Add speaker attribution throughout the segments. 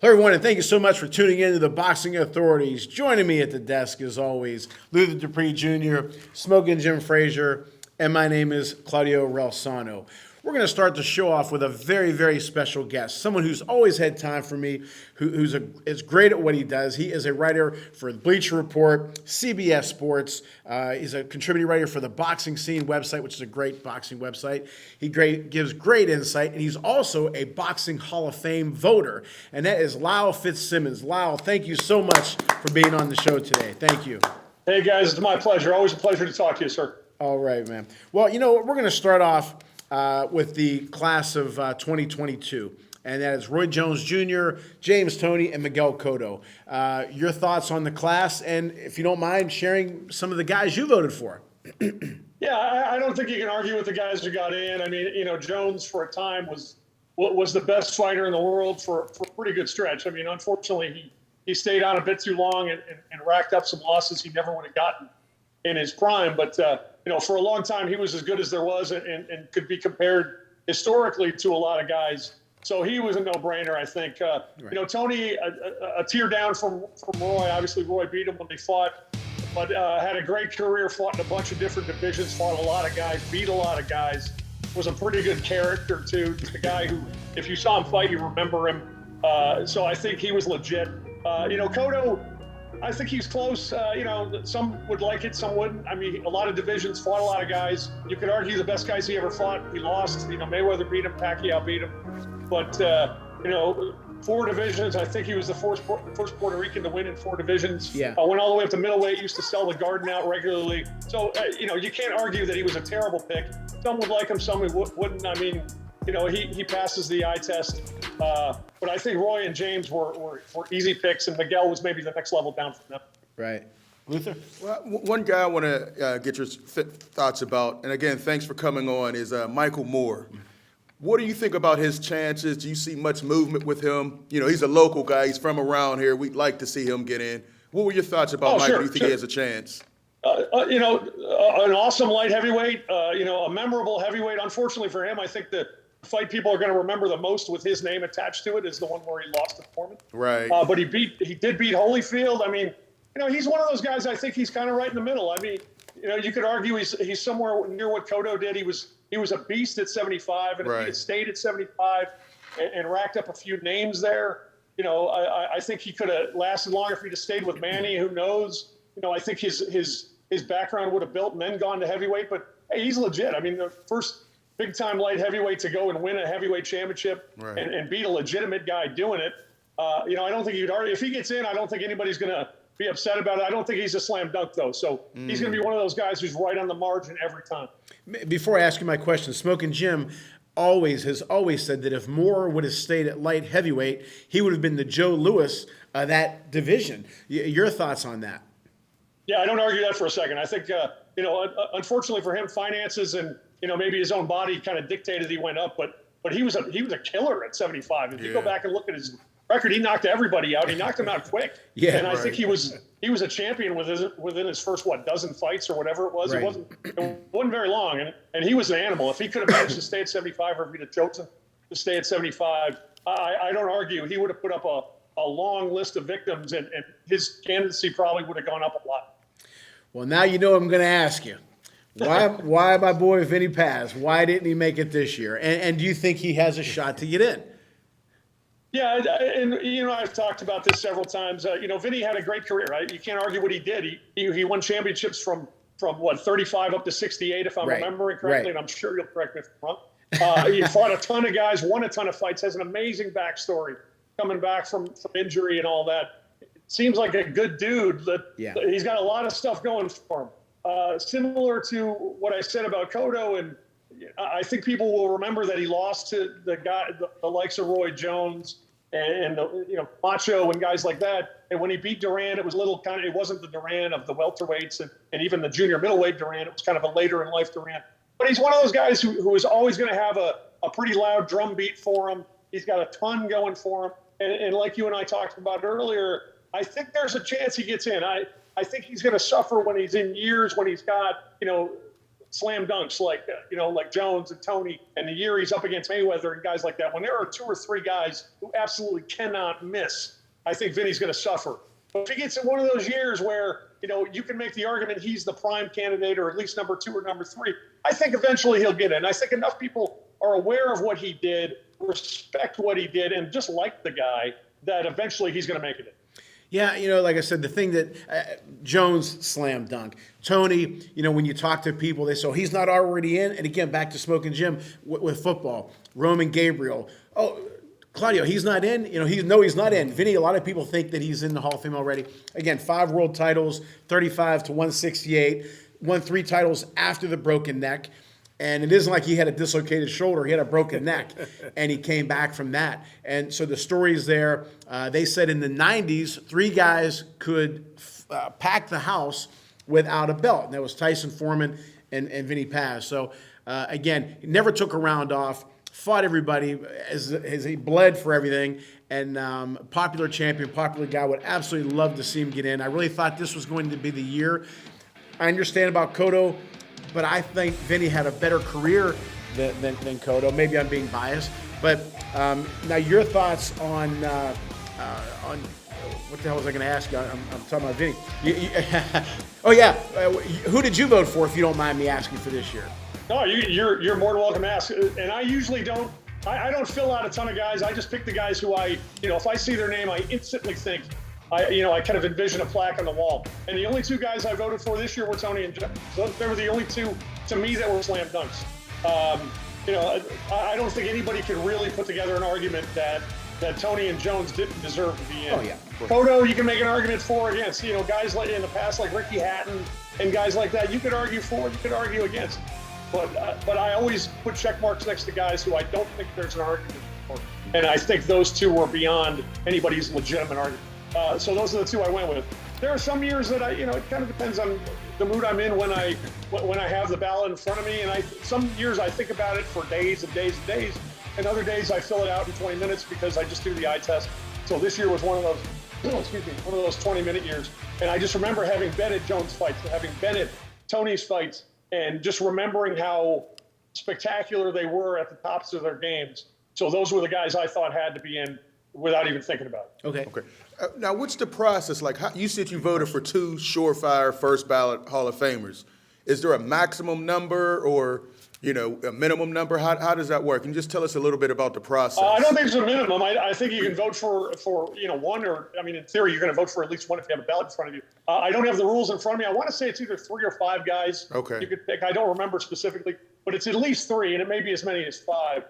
Speaker 1: Hello, everyone, and thank you so much for tuning in to the Boxing Authorities. Joining me at the desk, as always, Luther Dupree Jr., Smokin Jim Frazier, and my name is Claudio Relsano. We're going to start the show off with a very, very special guest, someone who's always had time for me, is great at what he does. He is a writer for Bleacher Report, CBS Sports. He's a contributing writer for the Boxing Scene website, which is a great boxing website. He gives great insight, and he's also a Boxing Hall of Fame voter, and that is Lyle Fitzsimmons. Lyle, thank you so much for being on the show today. Thank you.
Speaker 2: Hey, guys, it's my pleasure. Always a pleasure to talk to you, sir.
Speaker 1: All right, man. Well, we're going to start off with the class of 2022, and that is Roy Jones Jr., James Toney, and Miguel Cotto. Your thoughts on the class, and if you don't mind sharing some of the guys you voted for.
Speaker 2: Yeah, I don't think you can argue with the guys who got in. I mean, Jones for a time was the best fighter in the world for a pretty good stretch. I mean, unfortunately, he stayed on a bit too long and racked up some losses he never would have gotten in his prime. But, for a long time, he was as good as there was and could be compared historically to a lot of guys. So he was a no-brainer, I think.
Speaker 1: Right.
Speaker 2: Toney, a tier down from Roy. Obviously, Roy beat him when they fought, but had a great career, fought in a bunch of different divisions, fought a lot of guys, beat a lot of guys, was a pretty good character, too. Just a guy who, if you saw him fight, you remember him. So I think he was legit. Cotto, I think he's close. Some would like it, some wouldn't. I mean, a lot of divisions, fought a lot of guys. You could argue the best guys he ever fought, he lost. Mayweather beat him, Pacquiao beat him. But, 4 divisions. I think he was the first Puerto Rican to win in 4 divisions.
Speaker 1: Yeah.
Speaker 2: Went all the way up to middleweight, used to sell the Garden out regularly. So, you can't argue that he was a terrible pick. Some would like him, some wouldn't. I mean, he passes the eye test. But I think Roy and James were easy picks, and Miguel was maybe the next level down from them.
Speaker 1: Right. Luther?
Speaker 3: Well, one guy I want to get your thoughts about, and again, thanks for coming on, is Michael Moore. What do you think about his chances? Do you see much movement with him? He's a local guy. He's from around here. We'd like to see him get in. What were your thoughts about Michael? Do you think he has a chance?
Speaker 2: An awesome light heavyweight, a memorable heavyweight. Unfortunately for him, I think the fight people are going to remember the most with his name attached to it is the one where he lost to Foreman.
Speaker 3: Right.
Speaker 2: But he did beat Holyfield. I mean, he's one of those guys. I think he's kind of right in the middle. I mean, you could argue he's somewhere near what Cotto did. He was a beast at 75, and if he had stayed at 75 and racked up a few names there, I think he could have lasted longer if he'd have stayed with Manny. Who knows? I think his background would have built and then gone to heavyweight. But hey, he's legit. I mean, the first big-time light heavyweight to go and win a heavyweight championship and beat a legitimate guy doing it. I don't think you'd argue. If he gets in, I don't think anybody's going to be upset about it. I don't think he's a slam dunk, though. So he's going to be one of those guys who's right on the margin every time.
Speaker 1: Before I ask you my question, Smokin Jim has always said that if Moore would have stayed at light heavyweight, he would have been the Joe Louis of that division. Your thoughts on that?
Speaker 2: Yeah, I don't argue that for a second. I think, unfortunately for him, finances and maybe his own body kind of dictated he went up, but he was a killer at 75. If you go back and look at his record, he knocked everybody out. He knocked them out quick.
Speaker 1: Yeah,
Speaker 2: and I think he was a champion within his first dozen fights or whatever it was.
Speaker 1: Right.
Speaker 2: It wasn't very long, and he was an animal. If he could have managed to stay at 75, or if he'd have chosen to stay at 75, I don't argue he would have put up a long list of victims, and his candidacy probably would have gone up a lot.
Speaker 1: Well, now you know I'm going to ask you. Why my boy Vinny Paz? Why didn't he make it this year? And do you think he has a shot to get in?
Speaker 2: Yeah, and I've talked about this several times. Vinny had a great career, right? You can't argue what he did. He won championships from 35 up to 68, if I'm remembering correctly, and I'm sure you'll correct me if I'm wrong. He fought a ton of guys, won a ton of fights, has an amazing backstory, coming back from injury and all that. Seems like a good dude. He's got a lot of stuff going for him. Similar to what I said about Cotto, and I think people will remember that he lost to the likes of Roy Jones and Macho and guys like that. And when he beat Duran, it was it wasn't the Duran of the welterweights and even the junior middleweight Duran. It was kind of a later in life Duran. But he's one of those guys who is always going to have a pretty loud drum beat for him. He's got a ton going for him. And like you and I talked about earlier, I think there's a chance he gets in. I think he's going to suffer when he's in years, when he's got, slam dunks like, like Jones and Tony, and the year he's up against Mayweather and guys like that, when there are 2 or 3 guys who absolutely cannot miss, I think Vinny's going to suffer. But if he gets in one of those years where, you can make the argument he's the prime candidate or at least number 2 or number 3, I think eventually he'll get in. I think enough people are aware of what he did, respect what he did, and just like the guy that eventually he's going to make it in.
Speaker 1: Yeah, like I said, the thing that Jones slam dunk. Tony, when you talk to people, they say, he's not already in. And again, back to Smokin Jim with football. Roman Gabriel. Oh, Claudio, he's not in. He's not in. Vinny, a lot of people think that he's in the Hall of Fame already. Again, 5 world titles, 35 to 168. Won 3 titles after the broken neck. And it isn't like he had a dislocated shoulder. He had a broken neck, and he came back from that. And so the story's there. They said in the 90s, 3 guys could pack the house without a belt. And that was Tyson Foreman and Vinny Paz. So, again, he never took a round off, fought everybody as he bled for everything. And popular champion, popular guy, would absolutely love to see him get in. I really thought this was going to be the year. I understand about Cotto, but I think Vinny had a better career than Cotto. Maybe I'm being biased. But now your thoughts on what the hell was I going to ask you? I'm talking about Vinny. Oh, yeah. Who did you vote for, if you don't mind me asking, for this year?
Speaker 2: No, you're more than welcome to ask. And I usually don't. I don't fill out a ton of guys. I just pick the guys who if I see their name, I instantly think. I kind of envision a plaque on the wall. And the only 2 guys I voted for this year were Tony and Jim. So they were the only 2, to me, that were slam dunks. I don't think anybody could really put together an argument that Tony and Jones didn't deserve to be in.
Speaker 1: Oh, yeah.
Speaker 2: Cotto, you can make an argument for or against. Guys like in the past like Ricky Hatton and guys like that, you could argue for, you could argue against. But I always put check marks next to guys who I don't think there's an argument for. And I think those 2 were beyond anybody's legitimate argument. So those are the 2 I went with. There are some years that it kind of depends on the mood I'm in when I have the ballot in front of me. And some years I think about it for days and days and days. And other days I fill it out in 20 minutes because I just do the eye test. So this year was one of those, one of those 20-minute years. And I just remember having been at Jones' fights, having been at Tony's fights, and just remembering how spectacular they were at the tops of their games. So those were the guys I thought had to be in without even thinking about it.
Speaker 1: Okay.
Speaker 3: Now, what's the process like? You said you voted for 2 surefire first ballot Hall of Famers. Is there a maximum number or, a minimum number? How does that work? Can you just tell us a little bit about the process?
Speaker 2: I don't think there's a minimum. I think you can vote for 1, or, in theory, you're going to vote for at least 1 if you have a ballot in front of you. I don't have the rules in front of me. I want to say it's either 3 or 5 guys you could pick. I don't remember specifically, but it's at least 3, and it may be as many as 5.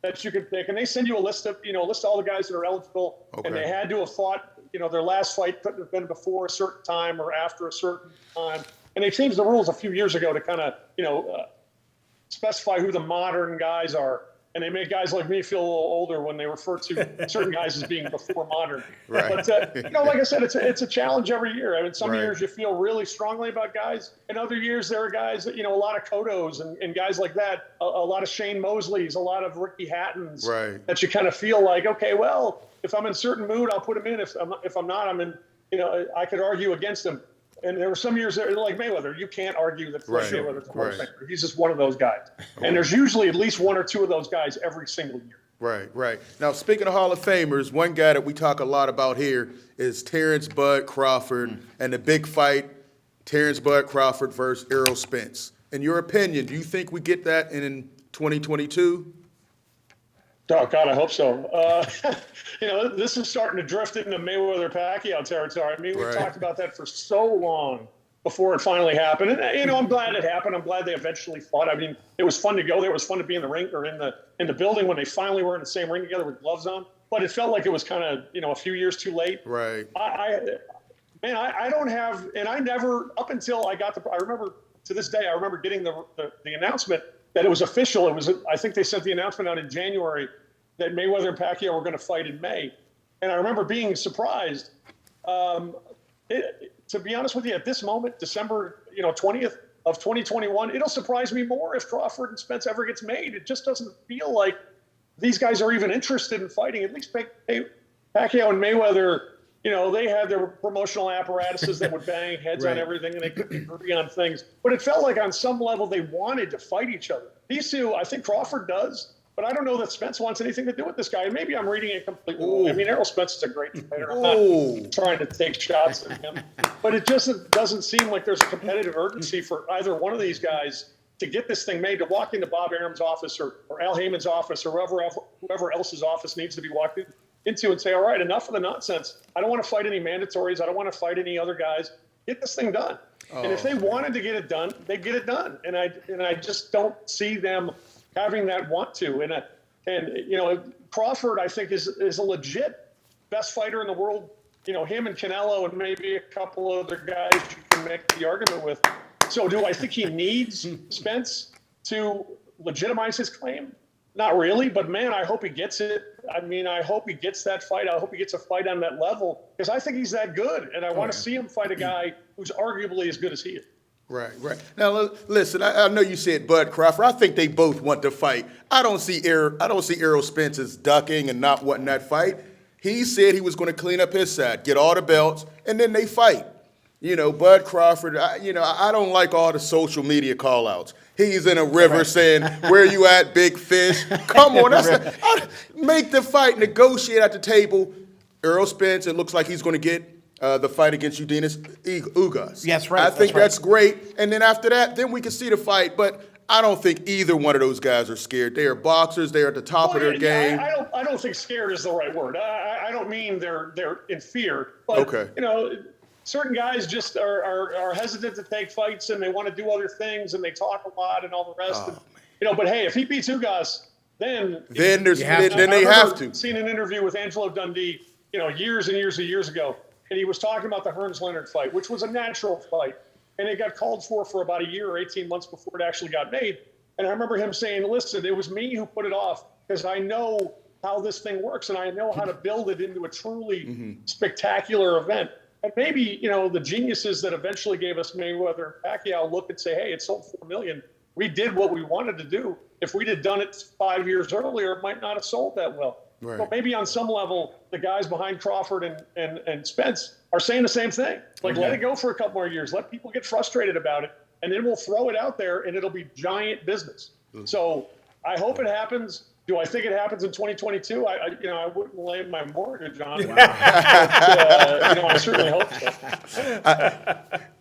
Speaker 2: That you could pick, and they send you a list of all the guys that are eligible, and they had to have fought, their last fight couldn't have been before a certain time or after a certain time, and they changed the rules a few years ago to kind of, specify who the modern guys are, and they make guys like me feel a little older when they refer to certain guys as being before modern.
Speaker 3: Right.
Speaker 2: But like I said, it's a challenge every year. Some years you feel really strongly about guys, and other years there are guys that a lot of Cottos and guys like that, a lot of Shane Mosleys, a lot of Ricky Hattons, that you kind of feel like, okay, well, if I'm in a certain mood, I'll put him in. If I'm not, I'm in. I could argue against him. And there were some years there, like Mayweather, you can't argue that Floyd Mayweather's a Hall of Famer. He's just one of those guys. And there's usually at least 1 or 2 of those guys every single year.
Speaker 3: Right. Now, speaking of Hall of Famers, one guy that we talk a lot about here is Terrence Bud Crawford and the big fight, Terrence Bud Crawford versus Errol Spence. In your opinion, do you think we get that in 2022?
Speaker 2: Oh, God, I hope so. This is starting to drift into Mayweather-Pacquiao territory. We talked about that for so long before it finally happened. And, I'm glad it happened. I'm glad they eventually fought. It was fun to go there. It was fun to be in the ring or in the building when they finally were in the same ring together with gloves on. But it felt like it was kind of, a few years too late.
Speaker 3: Right.
Speaker 2: I don't have, and I never, up until I got I remember to this day, I remember getting the announcement that it was official. I think they sent the announcement out in January that Mayweather and Pacquiao were going to fight in May. And I remember being surprised. To be honest with you, at this moment, December 20th of 2021, it'll surprise me more if Crawford and Spence ever gets made. It just doesn't feel like these guys are even interested in fighting. At least Pacquiao and Mayweather, they had their promotional apparatuses that would bang heads on everything, and they couldn't agree on things. But it felt like on some level they wanted to fight each other. These two, I think Crawford does, but I don't know that Spence wants anything to do with this guy. And maybe I'm reading it completely wrong. I mean, Errol Spence is a great fighter. I'm not trying to take shots at him. But it just doesn't seem like there's a competitive urgency for either one of these guys to get this thing made, to walk into Bob Arum's office or Al Heyman's office or whoever else's office needs to be walked into and say, all right, enough of the nonsense. I don't want to fight any mandatories. I don't want to fight any other guys. Get this thing done. And if they wanted to get it done, they get it done. And I just don't see them having that want to. And Crawford, I think, is a legit best fighter in the world. Him and Canelo and maybe a couple other guys you can make the argument with. So do I think he needs Spence to legitimize his claim? Not really, but man, I hope he gets it. I mean, I hope he gets that fight. I hope he gets a fight on that level because I think he's that good. And I want to see him fight a guy who's arguably as good as he is.
Speaker 3: Right. Now, listen, I know you said Bud Crawford. I think they both want to fight. I don't see Errol Spence as ducking and not wanting that fight. He said he was going to clean up his side, get all the belts, and then they fight. Bud Crawford, I don't like all the social media call-outs. He's in a river saying, where you at, big fish? Come on. Make the fight, negotiate at the table. Errol Spence, it looks like he's going to get the fight against Udenis Ugas.
Speaker 1: Yes, right.
Speaker 3: I think that's great. And then after that, then we can see the fight. But I don't think either one of those guys are scared. They are boxers. They're at the top of their game.
Speaker 2: I don't think scared is the right word. I don't mean they're in fear. But, certain guys just are hesitant to take fights and they want to do other things and they talk a lot and all the rest. But hey, if he beats Ugas, then they
Speaker 3: have to.
Speaker 2: Seen an interview with Angelo Dundee, years and years ago, and he was talking about the Hearns Leonard fight, which was a natural fight, and it got called for about a year or 18 months before it actually got made. And I remember him saying, "Listen, it was me who put it off because I know how this thing works and I know how to build it into a truly spectacular event." And maybe, the geniuses that eventually gave us Mayweather and Pacquiao look and say, hey, it sold 4 million. We did what we wanted to do. If we'd have done it 5 years earlier, it might not have sold that well. Right. But maybe on some level, the guys behind Crawford and Spence are saying the same thing. Like, let it go for a couple more years. Let people get frustrated about it. And then we'll throw it out there and it'll be giant business. So I hope it happens. Do I think it happens in 2022? I wouldn't lay my mortgage on it. I certainly hope so.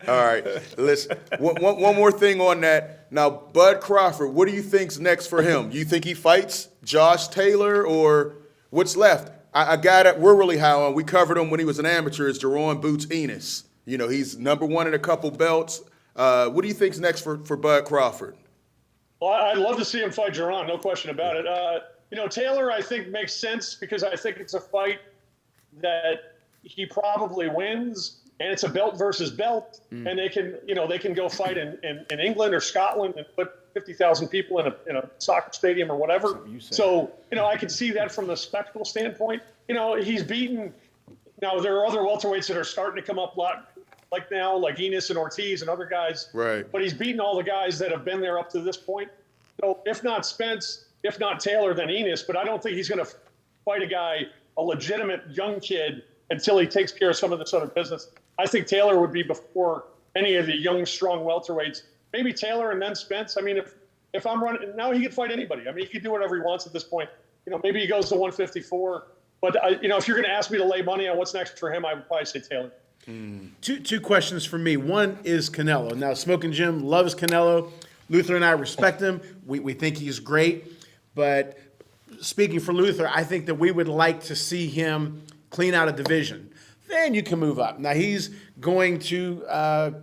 Speaker 3: All right. Listen, one more thing on that. Now, Bud Crawford, what do you think's next for him? Do you think he fights Josh Taylor or what's left? A guy that we're really high on, we covered him when he was an amateur, is Jerome Boots Enos. He's number one in a couple belts. What do you think's next for Bud Crawford?
Speaker 2: Well, I'd love to see him fight Jerron, no question about it. Taylor, I think, makes sense because I think it's a fight that he probably wins, and it's a belt versus belt, and they can go fight in England or Scotland and put 50,000 people in a soccer stadium or whatever. So, I can see that from the spectacle standpoint. He's beaten. Now, there are other welterweights that are starting to come up a lot like Enos and Ortiz and other guys. Right. But he's beaten all the guys that have been there up to this point. So if not Spence, if not Taylor, then Enos. But I don't think he's going to fight a legitimate young kid until he takes care of some of this other business. I think Taylor would be before any of the young, strong welterweights. Maybe Taylor and then Spence. I mean, if I'm running, now he could fight anybody. I mean, he could do whatever he wants at this point. Maybe he goes to 154. But, if you're going to ask me to lay money on what's next for him, I would probably say Taylor.
Speaker 1: Two questions for me. One is Canelo. Now, Smokin Jim loves Canelo. Luther and I respect him. We think he's great. But speaking for Luther, I think that we would like to see him clean out a division. Then you can move up. Now, he's going to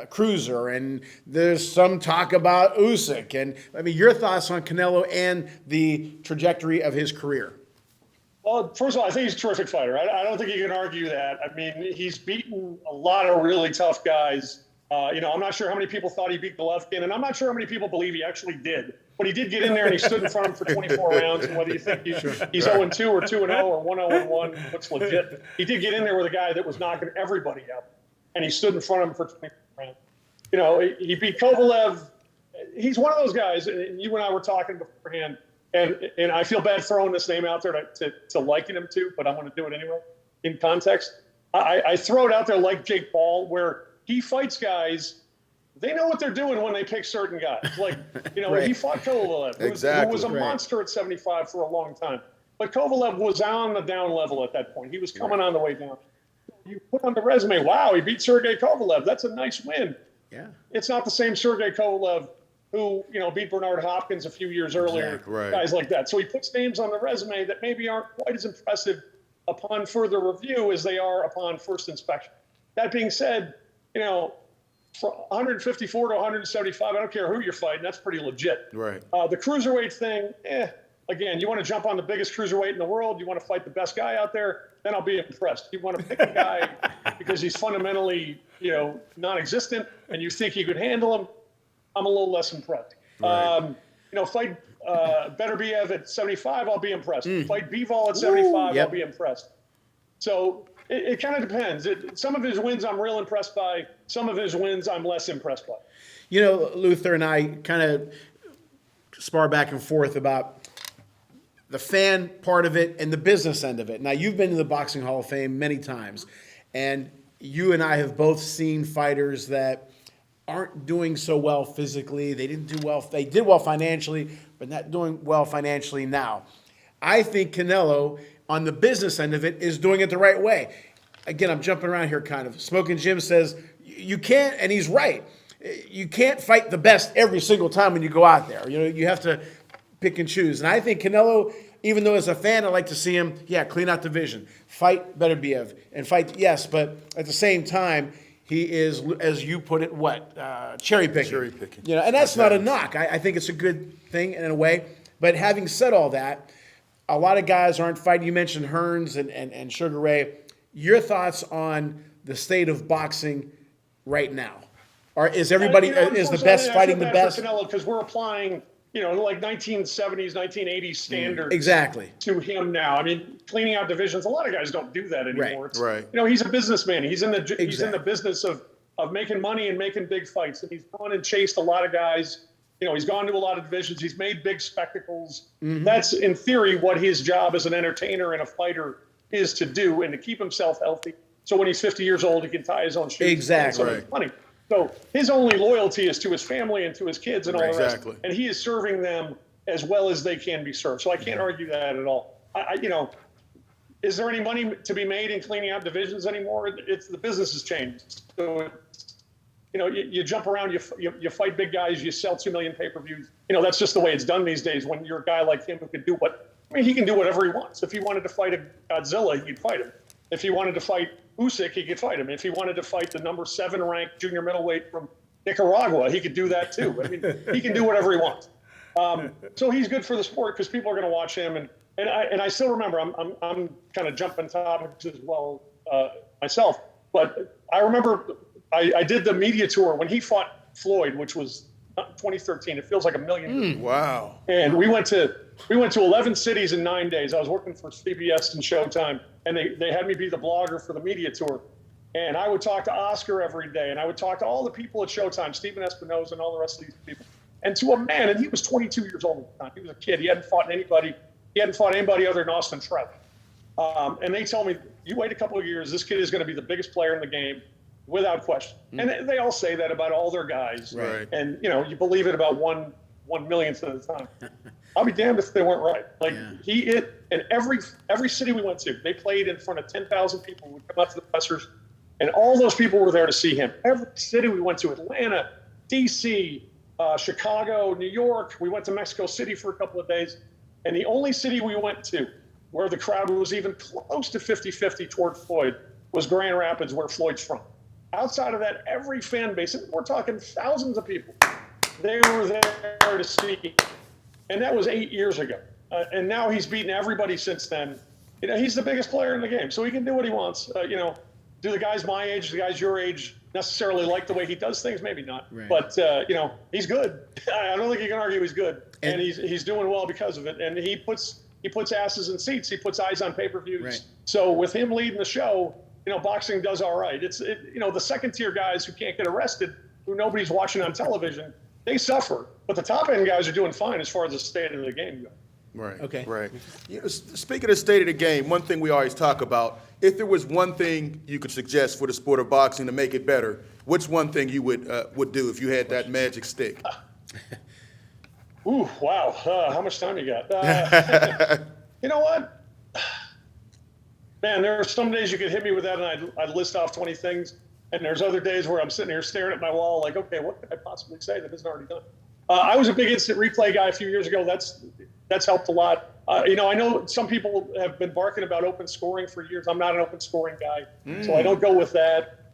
Speaker 1: Cruiser, and there's some talk about Usyk. And, your thoughts on Canelo and the trajectory of his career?
Speaker 2: Well, first of all, I think he's a terrific fighter. I don't think you can argue that. I mean, he's beaten a lot of really tough guys. I'm not sure how many people thought he beat Golovkin, and I'm not sure how many people believe he actually did. But he did get in there, and he stood in front of him for 24 rounds. And whether you think he's 0-2 or 2-0 or 1-0-1, looks legit. He did get in there with a guy that was knocking everybody out, and he stood in front of him for 24 rounds. He beat Kovalev. He's one of those guys, and you and I were talking beforehand. And I feel bad throwing this name out there to liken him to, but I'm going to do it anyway in context. I throw it out there like Jake Paul, where he fights guys. They know what they're doing when they pick certain guys. Like,
Speaker 1: Right.
Speaker 2: he fought Kovalev, who was a
Speaker 1: Right.
Speaker 2: monster at 75 for a long time. But Kovalev was on the down level at that point. He was coming on the way down. You put on the resume, wow, he beat Sergey Kovalev. That's a nice win.
Speaker 1: Yeah.
Speaker 2: It's not the same Sergey Kovalev who, beat Bernard Hopkins a few years earlier,
Speaker 3: Exactly, right.
Speaker 2: guys like that. So he puts names on the resume that maybe aren't quite as impressive upon further review as they are upon first inspection. That being said, from 154 to 175, I don't care who you're fighting, that's pretty legit.
Speaker 3: Right.
Speaker 2: The cruiserweight thing, again, you want to jump on the biggest cruiserweight in the world, you want to fight the best guy out there, then I'll be impressed. You want to pick a guy because he's fundamentally, non-existent, and you think you could handle him, I'm a little less impressed.
Speaker 3: Right.
Speaker 2: Fight Beterbiev at 75, I'll be impressed. Fight Bivol at 75,
Speaker 1: Yep.
Speaker 2: I'll be impressed. So it kind of depends. Some of his wins I'm real impressed by. Some of his wins I'm less impressed by.
Speaker 1: Luther and I kind of spar back and forth about the fan part of it and the business end of it. Now, you've been to the Boxing Hall of Fame many times, and you and I have both seen fighters that aren't doing so well physically. They didn't do well. They did well financially, but not doing well financially now. I think Canelo, on the business end of it, is doing it the right way. Again, I'm jumping around here kind of. Smokin Jim says, you can't, and he's right, you can't fight the best every single time when you go out there. You have to pick and choose. And I think Canelo, even though as a fan I like to see him, clean out division, fight Beterbiev, and fight, yes, but at the same time, he is, as you put it, cherry picking.
Speaker 3: Cherry picking.
Speaker 1: And that's not a knock. I think it's a good thing in a way. But having said all that, a lot of guys aren't fighting. You mentioned Hearns and Sugar Ray. Your thoughts on the state of boxing right now? Or is everybody is the best fighting the best?
Speaker 2: Because we're applying, like 1970s, 1980s standards
Speaker 1: Exactly.
Speaker 2: to him now. I mean, cleaning out divisions. A lot of guys don't do that anymore.
Speaker 3: Right.
Speaker 2: He's a businessman. He's in the
Speaker 1: Exactly.
Speaker 2: business of making money and making big fights. And he's gone and chased a lot of guys. He's gone to a lot of divisions. He's made big spectacles.
Speaker 1: Mm-hmm.
Speaker 2: That's, in theory, what his job as an entertainer and a fighter is to do, and to keep himself healthy. So when he's 50 years old, he can tie his own shoes.
Speaker 1: Exactly.
Speaker 2: And make money. So his only loyalty is to his family and to his kids and all the rest.
Speaker 3: Exactly.
Speaker 2: And he is serving them as well as they can be served. So I can't argue that at all. Is there any money to be made in cleaning out divisions anymore? The business has changed. So you jump around, you fight big guys, you sell 2 million pay-per-views. That's just the way it's done these days. When you're a guy like him who can do he can do whatever he wants. If he wanted to fight a Godzilla, he could fight him. If he wanted to fight Usyk, he could fight him. If he wanted to fight the number 7 ranked junior middleweight from Nicaragua, he could do that too. I mean, he can do whatever he wants. So he's good for the sport because people are going to watch him. And I still remember, I'm kind of jumping topics as well myself, but I remember I did the media tour when he fought Floyd, which was 2013. It feels like a million years.
Speaker 3: Wow.
Speaker 2: And we went to 11 cities in 9 days. I was working for CBS and Showtime, and they had me be the blogger for the media tour. And I would talk to Oscar every day, and I would talk to all the people at Showtime, Stephen Espinosa and all the rest of these people. And to a man, and he was 22 years old at the time. He was a kid. He hadn't fought anybody. He hadn't fought anybody other than Austin Trout. And they told me, you wait a couple of years, this kid is going to be the biggest player in the game, without question. And they all say that about all their guys.
Speaker 3: Right.
Speaker 2: And, you believe it about one millionth of the time. I'll be damned if they weren't right. And every city we went to, they played in front of 10,000 people who would come up to the pressers, and all those people were there to see him. Every city we went to, Atlanta, D.C., Chicago, New York. We went to Mexico City for a couple of days. And the only city we went to where the crowd was even close to 50-50 toward Floyd was Grand Rapids, where Floyd's from. Outside of that, every fan base, and we're talking thousands of people, they were there to see him. And that was 8 years ago. And now he's beaten everybody since then. He's the biggest player in the game, so he can do what he wants. Do the guys my age, the guys your age, necessarily like the way he does things? Maybe not.
Speaker 1: Right.
Speaker 2: But, he's good. I don't think you can argue he's good. And he's doing well because of it. And he puts asses in seats. He puts eyes on pay-per-views.
Speaker 1: Right.
Speaker 2: So with him leading the show, boxing does all right. The second-tier guys who can't get arrested, who nobody's watching on television, they suffer. But the top-end guys are doing fine as far as the state of the game goes.
Speaker 3: Right.
Speaker 1: Okay.
Speaker 3: Right. Speaking of state of the game, one thing we always talk about, if there was one thing you could suggest for the sport of boxing to make it better, which one thing you would do if you had that magic stick?
Speaker 2: Ooh, wow. How much time you got? You know what? Man, there are some days you could hit me with that and I'd list off 20 things. And there's other days where I'm sitting here staring at my wall like, okay, what could I possibly say that isn't already done? I was a big instant replay guy a few years ago. That's helped a lot. I know some people have been barking about open scoring for years. I'm not an open scoring guy, so I don't go with that.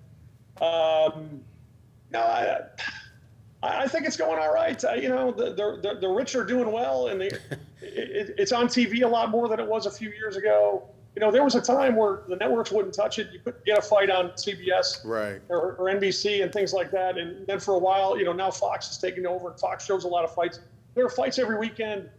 Speaker 2: No, I think it's going all right. The rich are doing well, and it's on TV a lot more than it was a few years ago. There was a time where the networks wouldn't touch it. You couldn't get a fight on CBS or NBC and things like that. And then for a while, now Fox is taking over, and Fox shows a lot of fights. There are fights every weekend.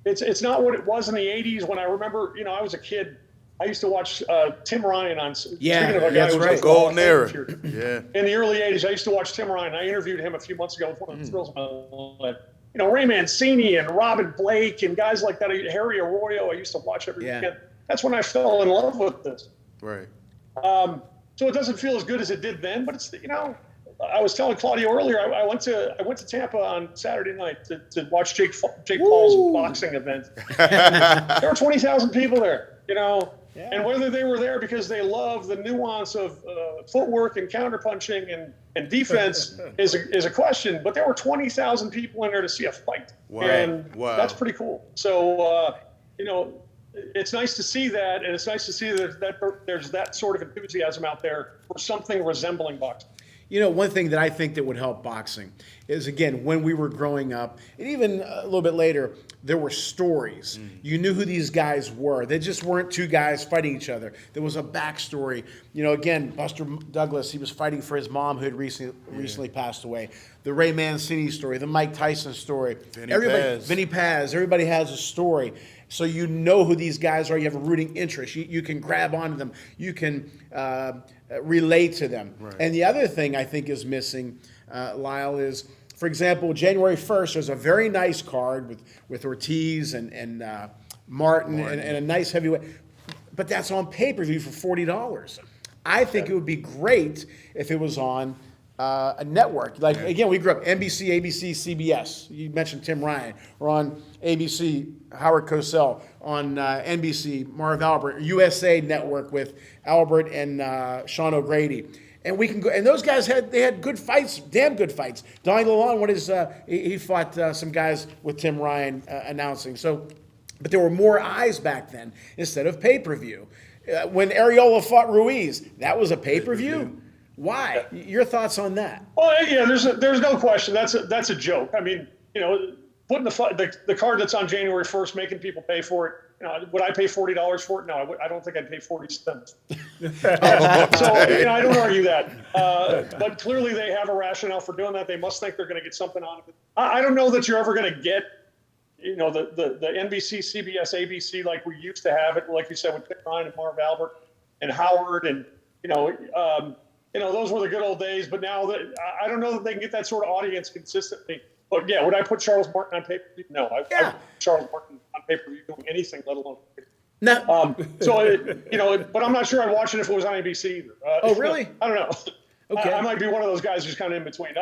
Speaker 2: It's not what it was in the 80s when I remember, I was a kid. I used to watch Tim Ryan on.
Speaker 1: Yeah,
Speaker 2: speaking of a guy
Speaker 1: that's
Speaker 2: who was
Speaker 1: right.
Speaker 2: a
Speaker 3: Golden era.
Speaker 2: Yeah. In the early 80s, I used to watch Tim Ryan. I interviewed him a few months ago. It was one of the thrills of my life. Ray Mancini and Robin Blake and guys like that. Harry Arroyo, I used to watch every weekend. That's when I fell in love with this.
Speaker 3: Right.
Speaker 2: So it doesn't feel as good as it did then, but it's, I was telling Claudio earlier, I went to Tampa on Saturday night to watch Jake Paul's boxing event. There were 20,000 people there, and whether they were there because they love the nuance of footwork and counterpunching and defense is a question, but there were 20,000 people in there to see a fight.
Speaker 3: Wow.
Speaker 2: And
Speaker 3: Wow.
Speaker 2: that's pretty cool. So, it's nice to see that, and it's nice to see that there's that sort of enthusiasm out there for something resembling boxing.
Speaker 1: One thing that I think that would help boxing is, again, when we were growing up, and even a little bit later, there were stories. You knew who these guys were. They just weren't two guys fighting each other. There was a backstory. Again, Buster Douglas, he was fighting for his mom who had recently passed away. The Ray Mancini story, the Mike Tyson story. Vinny Paz. Everybody has a story. So you know who these guys are. You have a rooting interest. You can grab onto them. You can relate to them. Right. And the other thing I think is missing, Lyle, is, for example, January 1st, there's a very nice card with Ortiz and Martin. And a nice heavyweight. But that's on pay-per-view for $40. I think it would be great if it was on a network. Like, again, we grew up NBC, ABC, CBS. You mentioned Tim Ryan. Or on ABC, Howard Cosell. On NBC, Marv Albert. USA Network with Albert and Sean O'Grady. And we can go. And those guys had good fights, damn good fights. Donnie Lalonde, he fought some guys with Tim Ryan announcing. So, but there were more eyes back then instead of pay-per-view. When Areola fought Ruiz, that was a pay-per-view. Why? Your thoughts on that?
Speaker 2: Well, yeah, there's no question. That's a joke. I mean, putting the card that's on January 1st, making people pay for it. Would I pay $40 for it? No, I don't think I'd pay 40 cents. So I don't argue that. But clearly they have a rationale for doing that. They must think they're going to get something out of it. I don't know that you're ever going to get, the NBC, CBS, ABC like we used to have it. Like you said with Tim Ryan and Marv Albert and Howard and those were the good old days, but now I don't know that they can get that sort of audience consistently. But yeah, would I put Charles Martin on pay-per-view? No, I would put Charles Martin on pay-per-view doing anything, let alone.
Speaker 1: No.
Speaker 2: But I'm not sure I'd watch it if it was on ABC either.
Speaker 1: Oh, really?
Speaker 2: I don't know.
Speaker 1: Okay.
Speaker 2: I might be one of those guys who's kind of in between.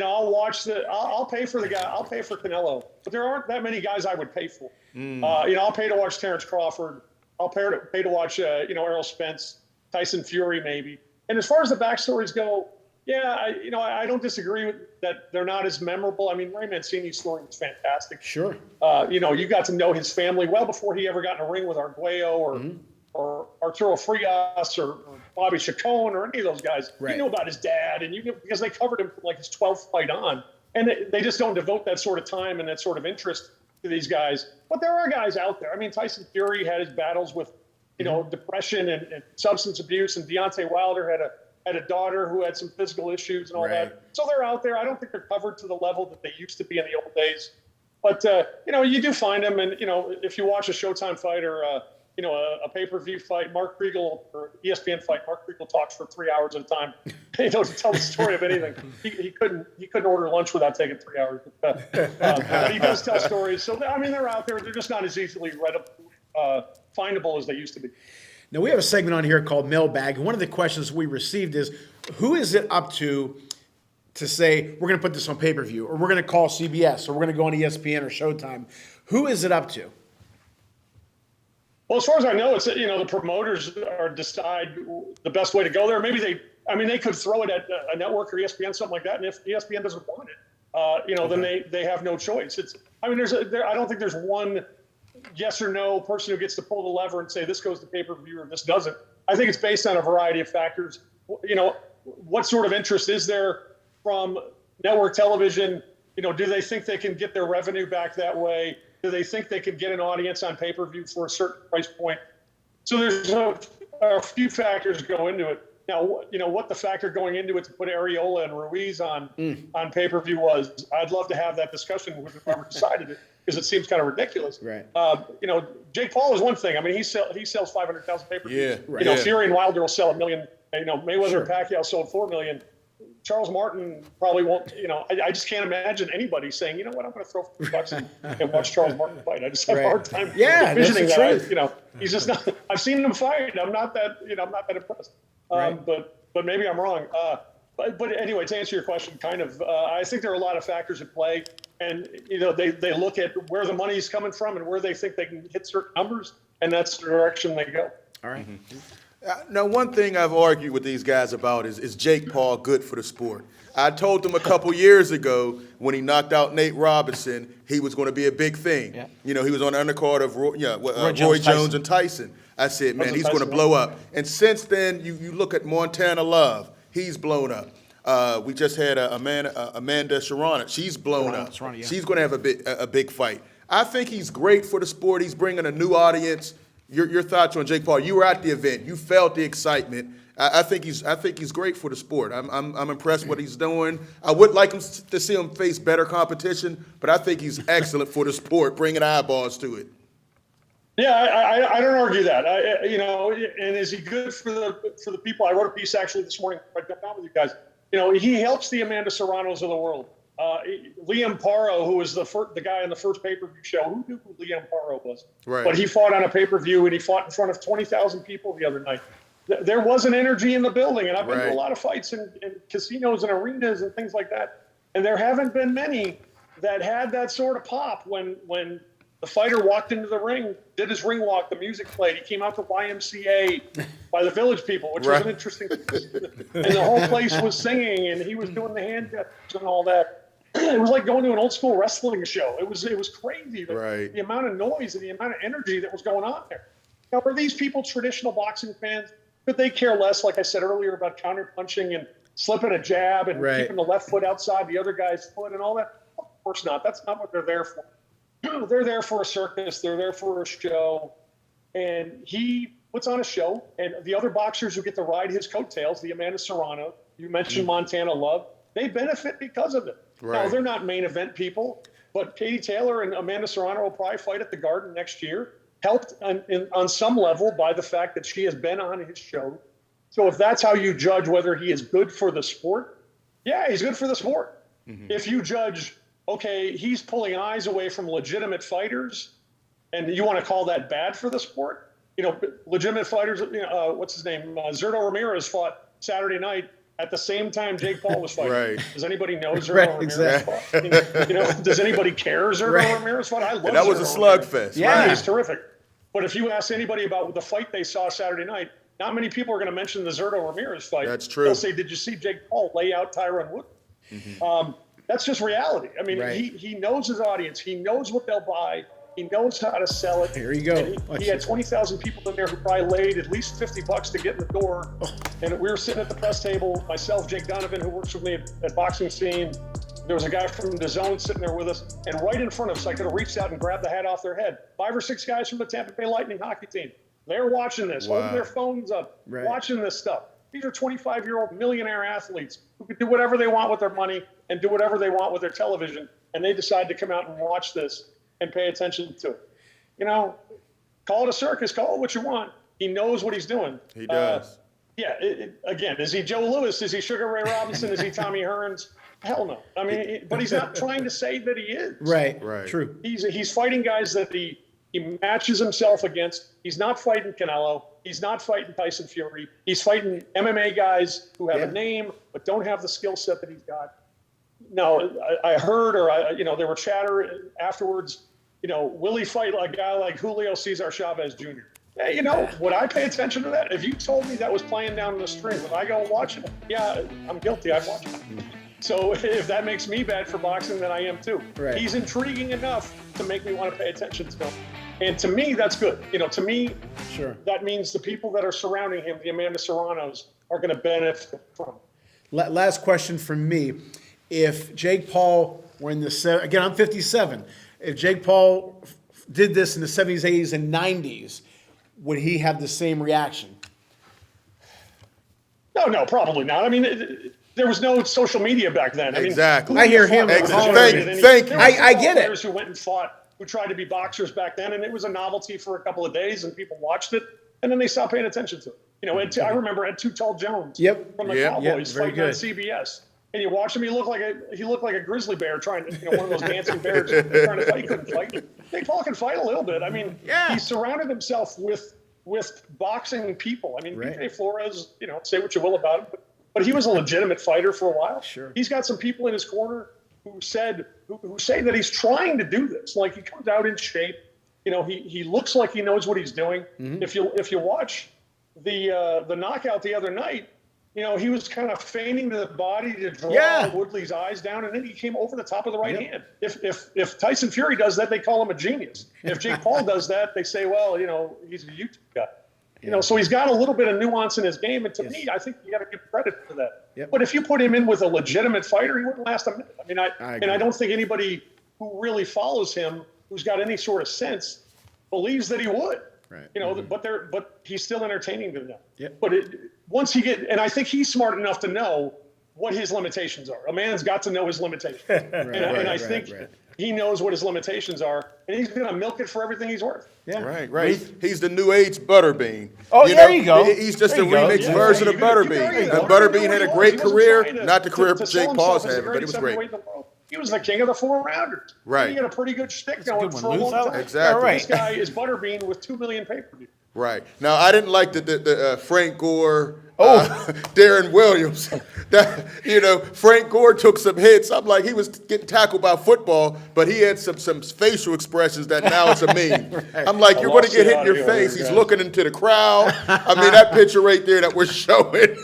Speaker 2: I'll watch I'll pay for the guy. I'll pay for Canelo, but there aren't that many guys I would pay for. I'll pay to watch Terrence Crawford. I'll pay to watch Errol Spence, Tyson Fury maybe. And as far as the backstories go, I don't disagree with that. They're not as memorable. I mean, Ray Mancini's story was fantastic.
Speaker 1: Sure.
Speaker 2: You got to know his family well before he ever got in a ring with Arguello or Arturo Frias or Bobby Chacon or any of those guys.
Speaker 1: Right.
Speaker 2: You knew about his dad, and because they covered him from like his 12th fight on, and they just don't devote that sort of time and that sort of interest to these guys. But there are guys out there. I mean, Tyson Fury had his battles with depression and substance abuse, and Deontay Wilder had a daughter who had some physical issues and all that. So they're out there. I don't think they're covered to the level that they used to be in the old days. But, you do find them. And, if you watch a Showtime fight or, a pay-per-view fight, Mark Kriegel, or ESPN fight, Mark Kriegel talks for 3 hours at a time, to tell the story of anything. He couldn't order lunch without taking 3 hours. But he does tell stories. So, I mean, they're out there. They're just not as easily findable as they used to be.
Speaker 1: Now, we have a segment on here called Mailbag. One of the questions we received is, who is it up to say, we're going to put this on pay-per-view, or we're going to call CBS, or we're going to go on ESPN or Showtime? Who is it up to?
Speaker 2: Well, as far as I know, it's, the promoters decide the best way to go there. Maybe they could throw it at a network or ESPN, something like that. And if ESPN doesn't want it, then they have no choice. I don't think there's one yes or no person who gets to pull the lever and say this goes to pay-per-view or this doesn't. I think it's based on a variety of factors. What sort of interest is there from network television? Do they think they can get their revenue back that way? Do they think they could get an audience on pay-per-view for a certain price point? So there's a few factors go into it. Now, what the factor going into it to put Areola and Ruiz on pay-per-view was, I'd love to have that discussion with whoever decided it, because it seems kind of ridiculous.
Speaker 1: Right.
Speaker 2: Jake Paul is one thing. I mean, he sells 500,000 pay-per-views.
Speaker 3: Yeah. Right.
Speaker 2: Fury and Wilder will sell 1 million. Mayweather and Pacquiao sold 4 million. Charles Martin probably won't, I just can't imagine anybody saying, you know what, I'm going to throw $50 and watch Charles Martin fight. I just have a hard time envisioning that. He's just not, I've seen him fight. I'm not that impressed.
Speaker 1: Right.
Speaker 2: But maybe I'm wrong. But anyway, to answer your question, kind of, I think there are a lot of factors at play, and, they look at where the money's coming from and where they think they can hit certain numbers, and that's the direction they go.
Speaker 1: All right.
Speaker 3: Now, one thing I've argued with these guys about is Jake Paul good for the sport? I told them a couple years ago when he knocked out Nate Robinson, he was going to be a big thing. Yeah. He was on the undercard of Roy Jones and Tyson. I said, man, he's going to blow up. And since then, you look at Montana Love, he's blown up. We just had Amanda Sharana. She's blown up.
Speaker 1: Yeah.
Speaker 3: She's going to have a big fight. I think he's great for the sport. He's bringing a new audience. Your thoughts on Jake Paul? You were at the event. You felt the excitement. I think he's great for the sport. I'm impressed what he's doing. I would like him to see him face better competition, but I think he's excellent for the sport, bringing eyeballs to it.
Speaker 2: Yeah, I don't argue that. And is he good for the people? I wrote a piece actually this morning. I got down with you guys. He helps the Amanda Serranos of the world. Liam Paro, who was the guy on the first pay-per-view show, who knew who Liam Paro was? Right. But he fought on a pay-per-view, and he fought in front of 20,000 people the other night. There was an energy in the building, and I've been to a lot of fights in casinos and arenas and things like that, and there haven't been many that had that sort of pop when the fighter walked into the ring, did his ring walk, the music played, he came out to YMCA by the Village People, which was an interesting thing. And the whole place was singing, and he was doing the hand gestures and all that. It was like going to an old school wrestling show. It was crazy. The amount of noise and the amount of energy that was going on there. Now, are these people traditional boxing fans? Could they care less, like I said earlier, about counter punching and slipping a jab and keeping the left foot outside the other guy's foot and all that? Of course not. That's not what they're there for. They're there for a circus. They're there for a show. And he puts on a show. And the other boxers who get to ride his coattails, the Amanda Serrano, you mentioned Montana Love, they benefit because of it. Right. Now, they're not main event people, but Katie Taylor and Amanda Serrano will probably fight at the Garden next year, helped on some level by the fact that she has been on his show. So if that's how you judge whether he is good for the sport, yeah, he's good for the sport. Mm-hmm. If you judge, okay, he's pulling eyes away from legitimate fighters, and you want to call that bad for the sport, legitimate fighters, what's his name? Zurdo Ramirez fought Saturday night at the same time Jake Paul was fighting. Right. Does anybody know Zurdo Ramirez fought? Does anybody care Zurdo Ramirez fought? I love
Speaker 3: and that was a slugfest.
Speaker 2: Yeah, he's terrific. But if you ask anybody about the fight they saw Saturday night, not many people are going to mention the Zurdo Ramirez fight.
Speaker 3: That's true.
Speaker 2: They'll say, did you see Jake Paul lay out Tyron Woodley? Mm-hmm. That's just reality. I mean, he knows his audience. He knows what they'll buy. He knows how to sell it.
Speaker 1: Here you go.
Speaker 2: He had 20,000 people in there who probably laid at least $50 to get in the door. And we were sitting at the press table, myself, Jake Donovan, who works with me at Boxing Scene. There was a guy from the Zone sitting there with us. And right in front of us, I could have reached out and grabbed the hat off their head. 5 or 6 guys from the Tampa Bay Lightning hockey team. They're watching this, holding their phones up, watching this stuff. These are 25-year-old millionaire athletes who can do whatever they want with their money and do whatever they want with their television. And they decide to come out and watch this and pay attention to it. call it a circus, call it what you want. He knows what he's doing.
Speaker 3: He does.
Speaker 2: Again, is he Joe Louis? Is he Sugar Ray Robinson? Is he Tommy Hearns? Hell no. I mean, but he's not trying to say that he is.
Speaker 1: Right.
Speaker 3: Right.
Speaker 1: True.
Speaker 2: He's fighting guys that he matches himself against. He's not fighting Canelo. He's not fighting Tyson Fury. He's fighting MMA guys who have a name but don't have the skill set that he's got. No, I heard, there were chatter afterwards. Will he fight a guy like Julio Cesar Chavez Jr.? Hey, would I pay attention to that? If you told me that was playing down the stream, would I go watch it? Yeah, I'm guilty. I'd watch it. So if that makes me bad for boxing, then I am too.
Speaker 1: Right.
Speaker 2: He's intriguing enough to make me want to pay attention to him. And to me, that's good. To me,
Speaker 1: Sure.
Speaker 2: that means the people that are surrounding him, the Amanda Serranos, are going to benefit from it.
Speaker 1: Last question from me. If Jake Paul were in the, again, I'm 57. If Jake Paul did this in the 70s, 80s, and 90s, would he have the same reaction?
Speaker 2: No, probably not. I mean, there was no social media back then.
Speaker 3: Exactly.
Speaker 1: I hear him.
Speaker 3: Thank you.
Speaker 1: I get it.
Speaker 2: Players who went and fought, who tried to be boxers back then, and it was a novelty for a couple of days, and people watched it, and then they stopped paying attention to it. I remember Ed Too Tall Jones from the Cowboys
Speaker 1: very
Speaker 2: fighting on
Speaker 1: good.
Speaker 2: CBS. And you watch him, he looked like a grizzly bear trying to, one of those dancing bears trying to fight. He couldn't fight. Jake Paul can fight a little bit. I mean, he surrounded himself with boxing people. I mean, BJ Flores, say what you will about him, but he was a legitimate fighter for a while.
Speaker 1: Sure.
Speaker 2: He's got some people in his corner who say that he's trying to do this. Like, he comes out in shape. He looks like he knows what he's doing.
Speaker 1: Mm-hmm.
Speaker 2: If you watch the knockout the other night, he was kind of feigning the body to draw Woodley's eyes down, and then he came over the top of the right hand. If Tyson Fury does that, they call him a genius. If Jake Paul does that, they say, well, he's a YouTube guy. So he's got a little bit of nuance in his game, and to me, I think you got to give credit for that.
Speaker 1: Yep.
Speaker 2: But if you put him in with a legitimate fighter, he wouldn't last a minute. I mean, I don't think anybody who really follows him, who's got any sort of sense, believes that he would.
Speaker 1: Right.
Speaker 2: But he's still entertaining to them.
Speaker 1: Yep.
Speaker 2: But and I think he's smart enough to know what his limitations are. A man's got to know his limitations. And I think he knows what his limitations are, and he's going to milk it for everything he's worth.
Speaker 1: Yeah.
Speaker 3: Right. He's the new age Butterbean.
Speaker 1: Oh, there you go.
Speaker 3: He's just a
Speaker 1: There you go.
Speaker 3: remix version of Butterbean. And Butterbean had a great career, not the career
Speaker 2: to
Speaker 3: Jake
Speaker 2: sell
Speaker 3: Paul's
Speaker 2: himself as
Speaker 3: had,
Speaker 2: the
Speaker 3: but it was
Speaker 2: greatest
Speaker 3: great.
Speaker 2: heavyweight in the world. He was the king of the 4-rounders.
Speaker 3: Right.
Speaker 2: He had a pretty good shtick
Speaker 1: a
Speaker 2: going
Speaker 1: good
Speaker 2: for a
Speaker 1: one.
Speaker 2: long
Speaker 1: Luther?
Speaker 2: time.
Speaker 3: Exactly.
Speaker 1: All right.
Speaker 2: This guy is Butterbean with 2 million pay-per-view.
Speaker 3: Right. Now, I didn't like the Frank Gore, Darren Williams. Frank Gore took some hits. I'm like, he was getting tackled by football, but he had some facial expressions that now it's a meme.
Speaker 1: Right.
Speaker 3: I'm like, you're going to get hit in your face. He's looking into the crowd. I mean, that picture right there that we're showing.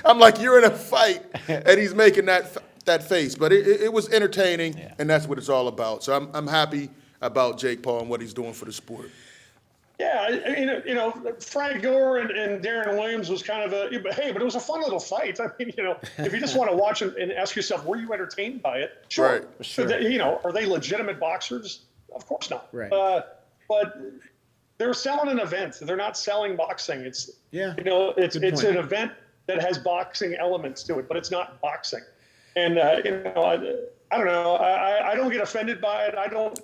Speaker 3: I'm like, you're in a fight, and he's making that face. But it was entertaining, and that's what it's all about. So I'm happy about Jake Paul and what he's doing for the sport.
Speaker 2: Yeah, Frank Gore and Darren Williams was kind of but it was a fun little fight. I mean, if you just want to watch it and ask yourself, were you entertained by it? Sure.
Speaker 3: Right.
Speaker 2: Sure. Are they legitimate boxers? Of course not.
Speaker 1: Right.
Speaker 2: But they're selling an event. They're not selling boxing. It's
Speaker 1: It's
Speaker 2: an event that has boxing elements to it, but it's not boxing. And I don't know. I don't get offended by it. I don't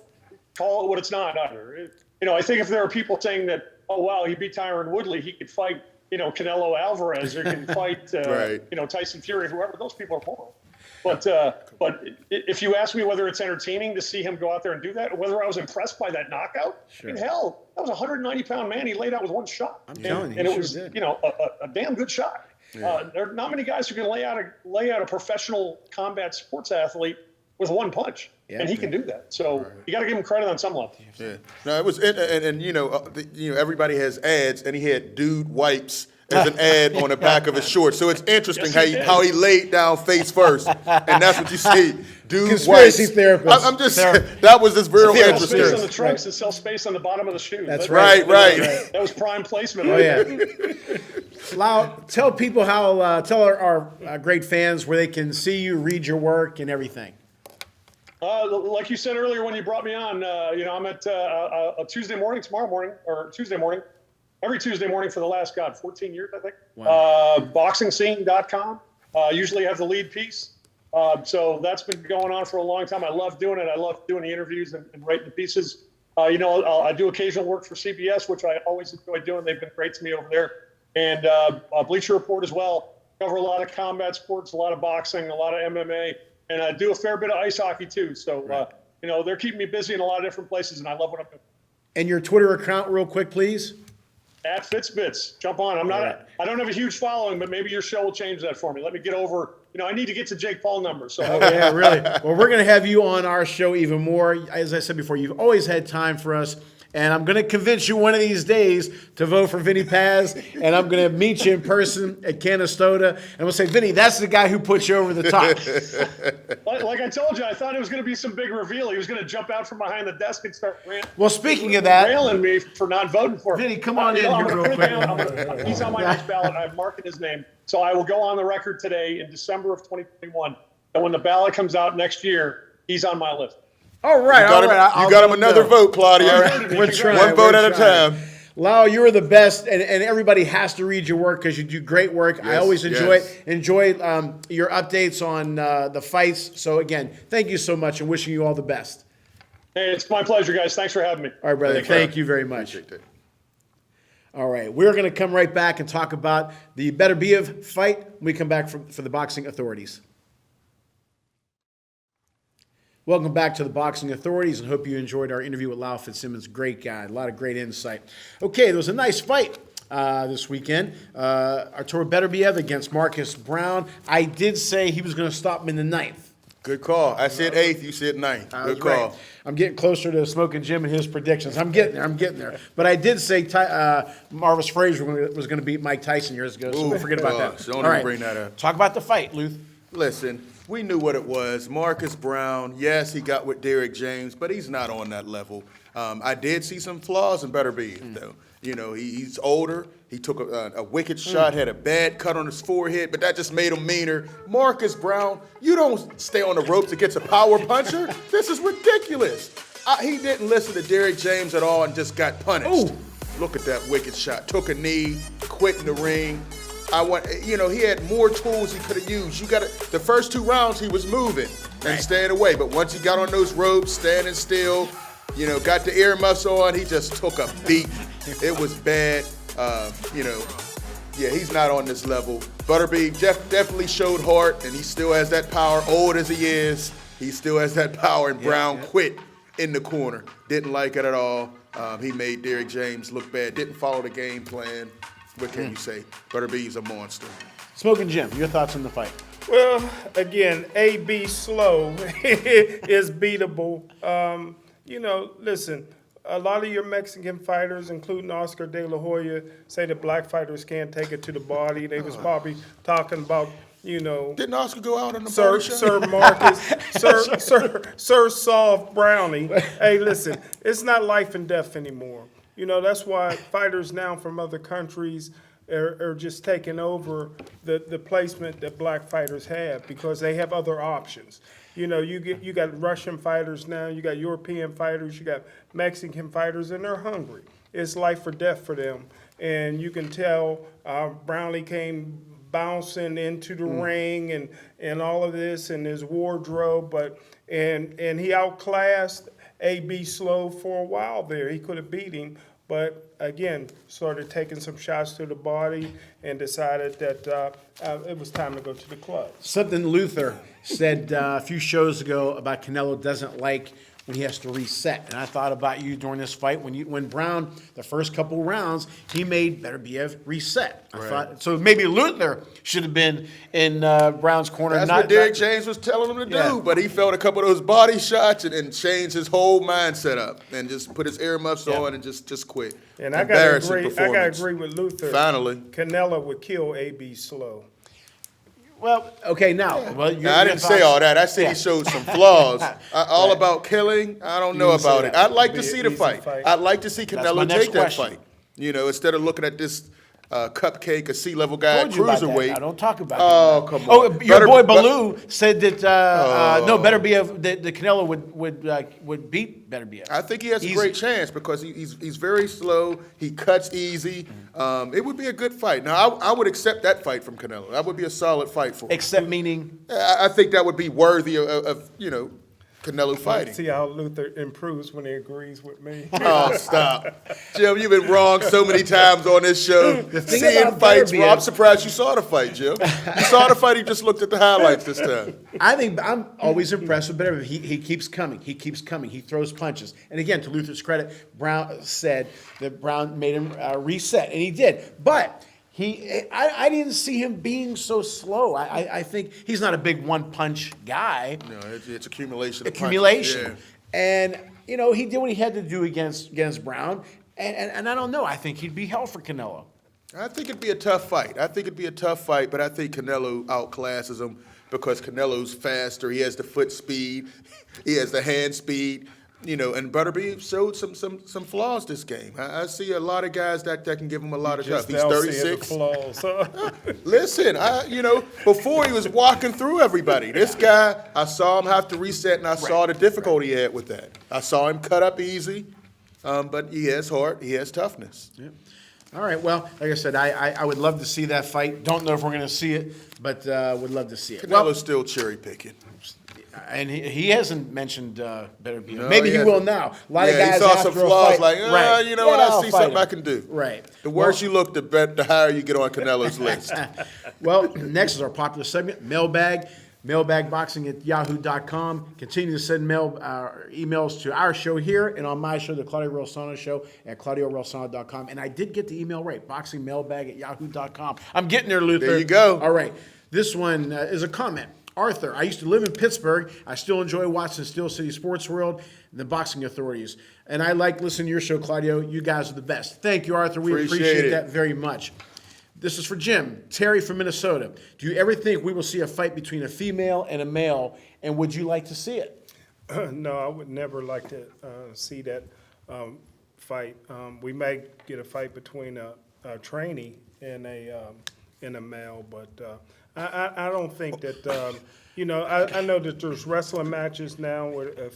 Speaker 2: call it what it's not either. I think if there are people saying that, oh, wow, he beat Tyron Woodley, he could fight, Canelo Alvarez, or he can fight, Tyson Fury, whoever, those people are moral. But if you ask me whether it's entertaining to see him go out there and do that, or whether I was impressed by that knockout, hell, that was a 190-pound man he laid out with one shot.
Speaker 1: I'm telling you,
Speaker 2: and it was, a damn good shot.
Speaker 3: Yeah.
Speaker 2: There are not many guys who can lay out a professional combat sports athlete with one punch.
Speaker 1: Yeah.
Speaker 2: And he can do that. So you got to give him credit on some level.
Speaker 3: Yeah. No, it was, and everybody has ads, and he had dude wipes as an ad on the back of his shorts. So it's interesting how he laid down face first, and that's what you see. Dude
Speaker 1: Conspiracy
Speaker 3: wipes.
Speaker 1: therapist.
Speaker 3: I'm just that was just real
Speaker 2: Sell
Speaker 3: interesting.
Speaker 2: space on the trunks and sell space on the bottom of the shoe.
Speaker 1: That's right.
Speaker 3: Right.
Speaker 2: That was prime placement.
Speaker 1: Oh, yeah. Lyle, tell people tell our great fans where they can see you, read your work, and everything.
Speaker 2: Like you said earlier when you brought me on, I'm at a Tuesday morning, every Tuesday morning for the last, 14 years, I think.
Speaker 1: Wow.
Speaker 2: Boxingscene.com. Usually have the lead piece. So that's been going on for a long time. I love doing it. I love doing the interviews and writing the pieces. I do occasional work for CBS, which I always enjoy doing. They've been great to me over there. And Bleacher Report as well. Cover a lot of combat sports, a lot of boxing, a lot of MMA, and I do a fair bit of ice hockey too. So, they're keeping me busy in a lot of different places, and I love what I'm doing.
Speaker 1: And your Twitter account real quick, please.
Speaker 2: At Fitzbits. Jump on. I don't have a huge following, but maybe your show will change that for me. Let me get over, I need to get to Jake Paul numbers. So
Speaker 1: Yeah, really. Well, we're going to have you on our show even more. As I said before, you've always had time for us. And I'm going to convince you one of these days to vote for Vinny Paz. And I'm going to meet you in person at Canastota. And we'll say, Vinny, that's the guy who put you over the top.
Speaker 2: Like I told you, I thought it was going to be some big reveal. He was going to jump out from behind the desk and start
Speaker 1: Well, speaking of that,
Speaker 2: railing me for not voting for him.
Speaker 1: Vinny, come on in here real quick.
Speaker 2: He's on my next ballot. I've marked his name. So I will go on the record today in December of 2021. And when the ballot comes out next year, he's on my list.
Speaker 1: All right,
Speaker 3: You got him another vote, Claudio.
Speaker 1: All right, we're trying.
Speaker 3: One vote at a time.
Speaker 1: Lyle, you're the best, and everybody has to read your work because you do great work.
Speaker 3: Yes,
Speaker 1: I always enjoy
Speaker 3: yes.
Speaker 1: your updates on the fights. So again, thank you so much, and wishing you all the best.
Speaker 2: Hey, it's my pleasure, guys. Thanks for having me.
Speaker 1: All right, brother. Thank you very much. All right, we're going to come right back and talk about the Beterbiev fight when we come back for the boxing authorities. Welcome back to the Boxing Authorities, and hope you enjoyed our interview with Lyle Fitzsimmons. Great guy, a lot of great insight. Okay, there was a nice fight this weekend. Artur Beterbiev against Marcus Brown. I did say he was going to stop him in the ninth.
Speaker 3: Good call. I said eighth, you said ninth. Good call.
Speaker 1: Right. I'm getting closer to Smokin Jim and his predictions. I'm getting there. But I did say Marvis Frazier was going to beat Mike Tyson years ago, so we'll forget about that.
Speaker 3: Don't even bring that up.
Speaker 1: Talk about the fight, Luth.
Speaker 3: Listen, we knew what it was. Marcus Brown, yes, he got with Derrick James, but he's not on that level. I did see some flaws in Beterbiev, though. He's older. He took a wicked shot, had a bad cut on his forehead, but that just made him meaner. Marcus Brown, you don't stay on the ropes against a power puncher. This is ridiculous. He didn't listen to Derrick James at all and just got punished.
Speaker 1: Ooh.
Speaker 3: Look at that wicked shot. Took a knee, quit in the ring. He had more tools he could have used. The first 2 rounds he was moving and staying away, but once he got on those ropes, standing still, got the earmuffs on, he just took a beat. It was bad. He's not on this level. Beterbiev definitely showed heart, and he still has that power. Old as he is, he still has that power. And Brown quit in the corner. Didn't like it at all. He made Derrick James look bad. Didn't follow the game plan. What can you say? Beterbiev's a monster.
Speaker 1: Smokin Jim, your thoughts on the fight?
Speaker 4: Well, again, A.B. Slow is beatable. Listen, a lot of your Mexican fighters, including Oscar De La Hoya, say that black fighters can't take it to the body. They was probably talking about,
Speaker 3: Didn't Oscar go out on the body shot?
Speaker 4: Sir Marcus, Sir Soft Brownie. Hey, listen, it's not life and death anymore. That's why fighters now from other countries are just taking over the placement that black fighters have because they have other options. You got Russian fighters now, you got European fighters, you got Mexican fighters, and they're hungry. It's life or death for them. And you can tell Brownie came bouncing into the ring and all of this and his wardrobe, and he outclassed A.B. Slow for a while there. He could have beat him, but again, started taking some shots to the body and decided that it was time to go to the club.
Speaker 1: Something Luther said a few shows ago about Canelo doesn't like when he has to reset. And I thought about you during this fight when Brown, the first couple rounds, he made Beterbiev reset. I thought so. Maybe Luther should have been in Brown's corner.
Speaker 3: That's what Derrick James was telling him to do, but he felt a couple of those body shots and changed his whole mindset up and just put his earmuffs on and just quit.
Speaker 4: And I gotta agree with Luther.
Speaker 3: Finally,
Speaker 4: Canelo would kill A.B. Slow.
Speaker 1: Well, okay, now. Well,
Speaker 3: I didn't say all that. I said he showed some flaws. All about killing, I don't know about it. I'd like to see the fight. I'd like to see Canelo take that fight. Instead of looking at this cupcake, a C-level guy, cruiserweight.
Speaker 1: I don't talk about
Speaker 3: Oh, come on.
Speaker 1: Oh, your boy Baloo said that Beterbiev, that Canelo would beat Beterbiev.
Speaker 3: I think he has a great chance because he's very slow. He cuts easy. It would be a good fight. Now, I would accept that fight from Canelo. That would be a solid fight for him.
Speaker 1: Except meaning?
Speaker 3: I think that would be worthy of Canelo fighting.
Speaker 4: See how Luther improves when he agrees with me.
Speaker 3: Oh, stop. Jim, you've been wrong so many times on this show.
Speaker 1: thing
Speaker 3: Seeing
Speaker 1: about
Speaker 3: fights.
Speaker 1: Better
Speaker 3: Well, I'm
Speaker 1: being-
Speaker 3: surprised you saw the fight, Jim. You saw the fight, you just looked at the highlights this time.
Speaker 1: I think I'm always impressed with Better. He keeps coming. He keeps coming. He throws punches. And again, to Luther's credit, Brown said that Brown made him reset, and he did. But I didn't see him being so slow. I think he's not a big one-punch guy.
Speaker 3: No, it's accumulation of
Speaker 1: Accumulation.
Speaker 3: punches.
Speaker 1: And, he did what he had to do against Brown. And I don't know. I think he'd be hell for Canelo.
Speaker 3: Yeah. I think it'd be a tough fight. But I think Canelo outclasses him because Canelo's faster. He has the foot speed. He has the hand speed. And Butterbean showed some flaws this game. I see a lot of guys that can give him a lot of tough. He's 36. Listen, before he was walking through everybody. This guy, I saw him have to reset, and I saw the difficulty he had with that. I saw him cut up easy, but he has heart, he has toughness.
Speaker 1: Yep. All right. Well, like I said, I would love to see that fight. Don't know if we're going to see it, but would love to see it.
Speaker 3: Canelo's still cherry picking.
Speaker 1: And he hasn't mentioned Better Be.
Speaker 3: No,
Speaker 1: Maybe he will
Speaker 3: hasn't.
Speaker 1: now. A lot of
Speaker 3: Yeah,
Speaker 1: guys
Speaker 3: he saw
Speaker 1: after
Speaker 3: some
Speaker 1: a
Speaker 3: flaws,
Speaker 1: fight,
Speaker 3: like,
Speaker 1: right.
Speaker 3: you know what, I
Speaker 1: I'll
Speaker 3: see
Speaker 1: fight
Speaker 3: something
Speaker 1: him.
Speaker 3: I can do.
Speaker 1: Right.
Speaker 3: The worse you look, the higher you get on Canelo's list.
Speaker 1: Well, next is our popular segment, Mailbag. Mailbagboxing at yahoo.com. Continue to send emails to our show here and on my show, the Claudio Relsano Show, at claudiorelsano.com. And I did get the email right, boxingmailbag at yahoo.com. I'm getting there, Luther.
Speaker 3: There you go.
Speaker 1: All right. This one is a comment. Arthur, I used to live in Pittsburgh. I still enjoy watching Steel City Sports World and the boxing authorities. And I like listening to your show, Claudio. You guys are the best. Thank you, Arthur. We appreciate
Speaker 3: it.
Speaker 1: that very much. This is for Jim. Terry from Minnesota. Do you ever think we will see a fight between a female and a male, and would you like to see it?
Speaker 4: No, I would never like to see that fight. We may get a fight between a trainee and a male, but I don't think that. I know that there's wrestling matches now with a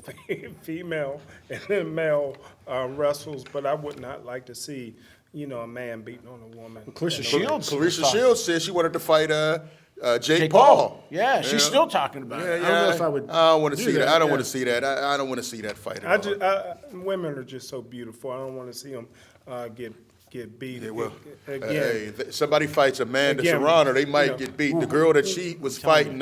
Speaker 4: female and a male wrestles, but I would not like to see a man beating on a woman.
Speaker 1: Clarissa Shields.
Speaker 3: Clarissa Shields said she wanted to fight Jake Paul.
Speaker 1: Yeah, she's still talking about it. I don't know if I would.
Speaker 3: I don't want to see that. I don't
Speaker 1: yeah.
Speaker 3: want to see that. I don't want to see that fight at all.
Speaker 4: Women are just so beautiful. I don't want to see them get beat.
Speaker 3: Well,
Speaker 4: again.
Speaker 3: hey, somebody fights Amanda
Speaker 4: Again,
Speaker 3: Serrano, they might get beat. The girl that she was fighting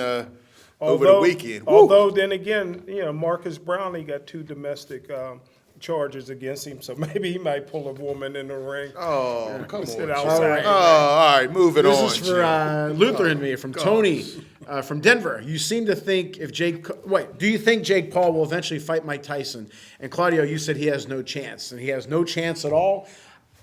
Speaker 3: over the weekend.
Speaker 4: Although then again, Marcus Brownlee got 2 domestic charges against him, so maybe he might pull a woman in the ring.
Speaker 3: Oh, come on.
Speaker 4: Sit
Speaker 3: All
Speaker 4: outside.
Speaker 3: right, moving on.
Speaker 1: This is for Luther and me, from Tony from Denver. You seem to think do you think Jake Paul will eventually fight Mike Tyson? And Claudio, you said he has no chance, and he has no chance at all.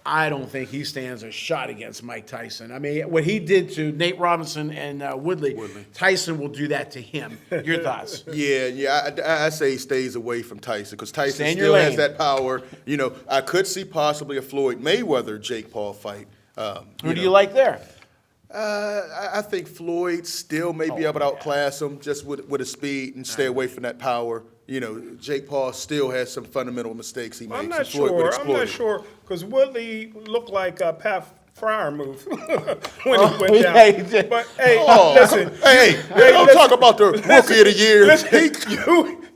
Speaker 1: I don't think he stands a shot against Mike Tyson. I mean, what he did to Nate Robinson and Woodley, Tyson will do that to him. Your thoughts?
Speaker 3: Yeah. I say he stays away from Tyson because Tyson
Speaker 1: Stay in your
Speaker 3: still has
Speaker 1: lane.
Speaker 3: that power. I could see possibly a Floyd Mayweather Jake Paul fight.
Speaker 1: Who do you like there?
Speaker 3: I think Floyd still may be able to outclass him just with his speed and stay away from that power. Jake Paul still has some fundamental mistakes he makes.
Speaker 4: I'm not
Speaker 3: and Floyd would
Speaker 4: sure.
Speaker 3: exploit
Speaker 4: I'm not
Speaker 3: it.
Speaker 4: sure because Woodley looked like a Pat Fryer move when he went down.
Speaker 1: yeah, he did.
Speaker 4: But hey,
Speaker 3: Oh,
Speaker 4: listen.
Speaker 3: hey, don't talk about the rookie of the year.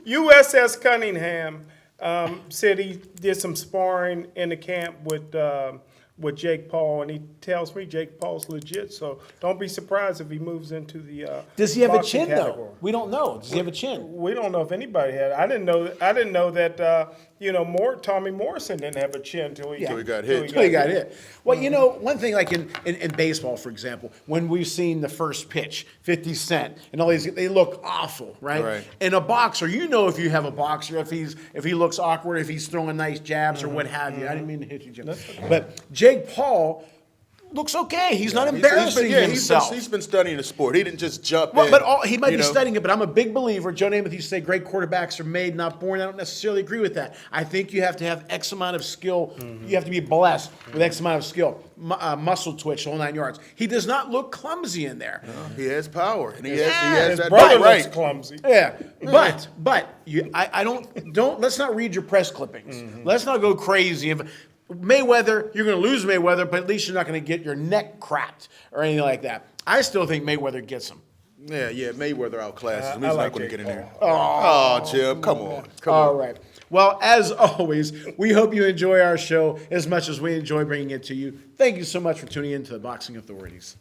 Speaker 4: USS Cunningham said he did some sparring in the camp with Jake Paul, and he tells me Jake Paul's legit. So don't be surprised if he moves into the.
Speaker 1: Does he have a
Speaker 4: boxing
Speaker 1: chin
Speaker 4: category.
Speaker 1: though? We don't know. Does he have a chin?
Speaker 4: We don't know if anybody had. I didn't know that. Tommy Morrison didn't have a chin till he
Speaker 3: got hit.
Speaker 1: Until he got hit. Well, one thing like in baseball, for example, when we've seen the first pitch, 50 Cent, and all these, they look awful, right?
Speaker 3: Right.
Speaker 1: In a boxer, if you have a boxer, if he looks awkward, if he's throwing nice jabs or what have you. I didn't mean to hit you, Jim. But Jake Paul looks okay. He's not embarrassing himself.
Speaker 3: He's been studying the sport. He didn't just jump
Speaker 1: Well,
Speaker 3: in.
Speaker 1: but he might be studying it, but I'm a big believer. Joe Namath used to say great quarterbacks are made, not born. I don't necessarily agree with that. I think you have to have X amount of skill. Mm-hmm. You have to be blessed with X amount of skill. Muscle twitch, whole 9 yards. He does not look clumsy in there.
Speaker 3: No, he has power, and he
Speaker 4: His
Speaker 3: has that
Speaker 4: brother
Speaker 3: right.
Speaker 4: looks clumsy.
Speaker 1: Yeah, but I don't. Let's not read your press clippings. Mm-hmm. Let's not go crazy. If Mayweather, you're going to lose Mayweather, but at least you're not going to get your neck cracked or anything like that. I still think Mayweather gets him.
Speaker 3: Yeah, Mayweather outclasses him.
Speaker 4: I
Speaker 3: He's
Speaker 4: like
Speaker 3: not going to
Speaker 4: Jake
Speaker 3: get in there.
Speaker 4: Paul.
Speaker 3: Oh, Jim, come on.
Speaker 1: All right. Well, as always, we hope you enjoy our show as much as we enjoy bringing it to you. Thank you so much for tuning in to the Boxing Authorities.